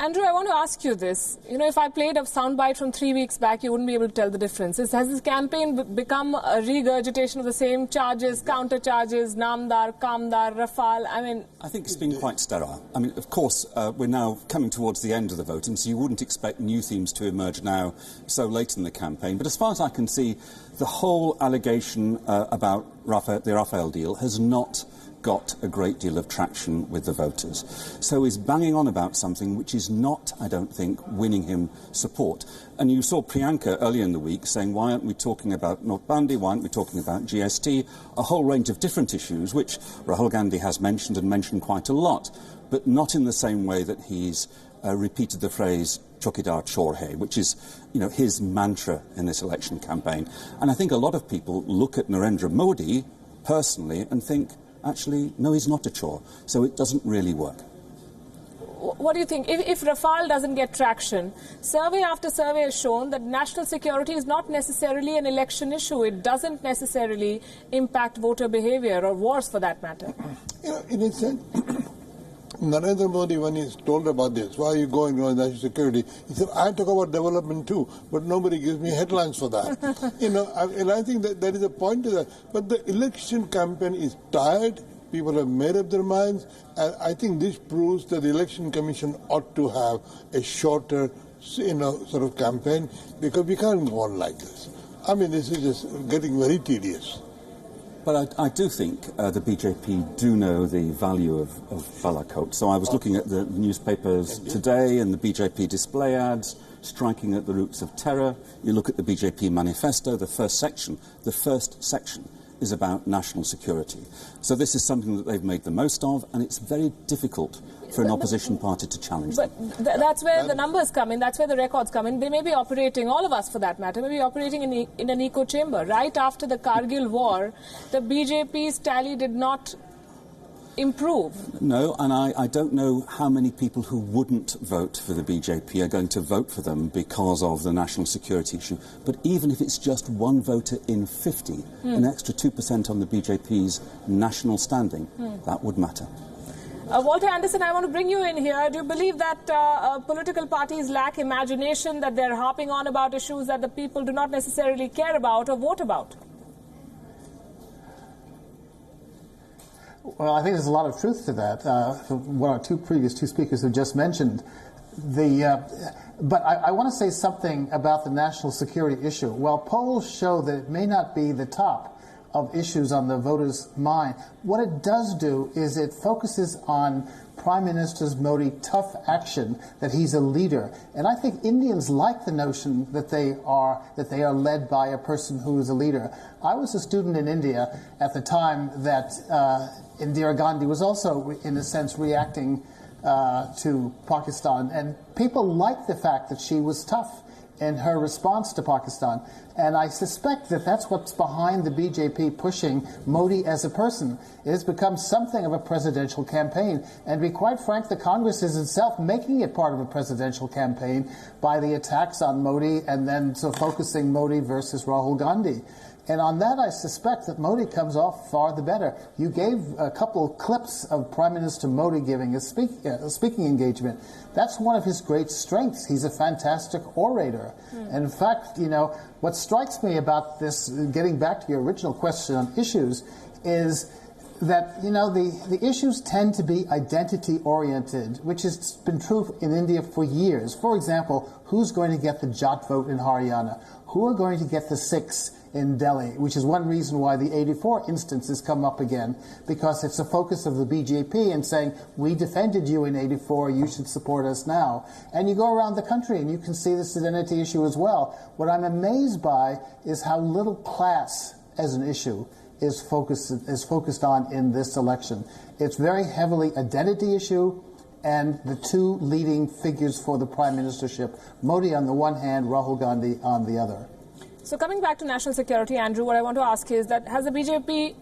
Andrew, I want to ask you this. You know, if I played a soundbite from 3 weeks back, you wouldn't be able to tell the difference. Has this campaign become a regurgitation of the same charges, counter charges, Namdar, Kamdar, Rafale? I think it's been quite sterile. I mean, of course, we're now coming towards the end of the voting, so you wouldn't expect new themes to emerge now so late in the campaign. But as far as I can see, the whole allegation about the Rafale deal has not got a great deal of traction with the voters. So he's banging on about something which is not, I don't think, winning him support. And you saw Priyanka earlier in the week saying, why aren't we talking about Notbandi, why aren't we talking about GST, a whole range of different issues which Rahul Gandhi has mentioned and mentioned quite a lot, but not in the same way that he's repeated the phrase Chokidar Chor Hai, which is, his mantra in this election campaign. And I think a lot of people look at Narendra Modi personally and think, actually, no, he's not a chore, so it doesn't really work. What do you think? If Rafale doesn't get traction, survey after survey has shown that national security is not necessarily an election issue. It doesn't necessarily impact voter behavior, or worse for that matter. In a sense, Narendra Modi, when he's told about this, why are you going on national security? He said, I talk about development too, but nobody gives me headlines for that. And I think that there is a point to that. But the election campaign is tired. People have made up their minds. And I think this proves that the Election Commission ought to have a shorter, sort of campaign, because we can't go on like this. I mean, this is just getting very tedious. But I do think the BJP do know the value of Balakot. So I was looking at the newspapers today and the BJP display ads, striking at the roots of terror. You look at the BJP manifesto, the first section is about national security. So this is something that they've made the most of, and it's very difficult for an opposition party to challenge them. But that's where the numbers come in, that's where the records come in. They may be operating, all of us for that matter, may be operating in an echo chamber. Right after the Kargil war, the BJP's tally did not improve. No, and I don't know how many people who wouldn't vote for the BJP are going to vote for them because of the national security issue. But even if it's just one voter in 50, an extra 2% on the BJP's national standing, that would matter. Walter Anderson, I want to bring you in here. Do you believe that political parties lack imagination, that they're harping on about issues that the people do not necessarily care about or vote about? Well, I think there's a lot of truth to that. What our previous two speakers have just mentioned. But I want to say something about the national security issue. While polls show that it may not be the top of issues on the voters' mind, what it does do is it focuses on Prime Minister Modi tough action, that he's a leader. And I think Indians like the notion that they are led by a person who is a leader. I was a student in India at the time that Indira Gandhi was also, in a sense, reacting to Pakistan. And people liked the fact that she was tough in her response to Pakistan. And I suspect that that's what's behind the BJP pushing Modi as a person. It has become something of a presidential campaign. And to be quite frank, the Congress is itself making it part of a presidential campaign by the attacks on Modi and then focusing Modi versus Rahul Gandhi. And on that, I suspect that Modi comes off far the better. You gave a couple of clips of Prime Minister Modi giving a speaking engagement. That's one of his great strengths. He's a fantastic orator. And in fact, what strikes me about this, getting back to your original question on issues, is that, the issues tend to be identity-oriented, which has been true in India for years. For example, who's going to get the Jat vote in Haryana? Who are going to get the Sikhs in Delhi, which is one reason why the 84 instance has come up again, because it's a focus of the BJP and saying, we defended you in 84, you should support us now. And you go around the country and you can see this identity issue as well. What I'm amazed by is how little class as an issue is focused on in this election. It's very heavily identity issue, and the two leading figures for the prime ministership, Modi on the one hand, Rahul Gandhi on the other. So coming back to national security, Andrew, what I want to ask is that has the BJP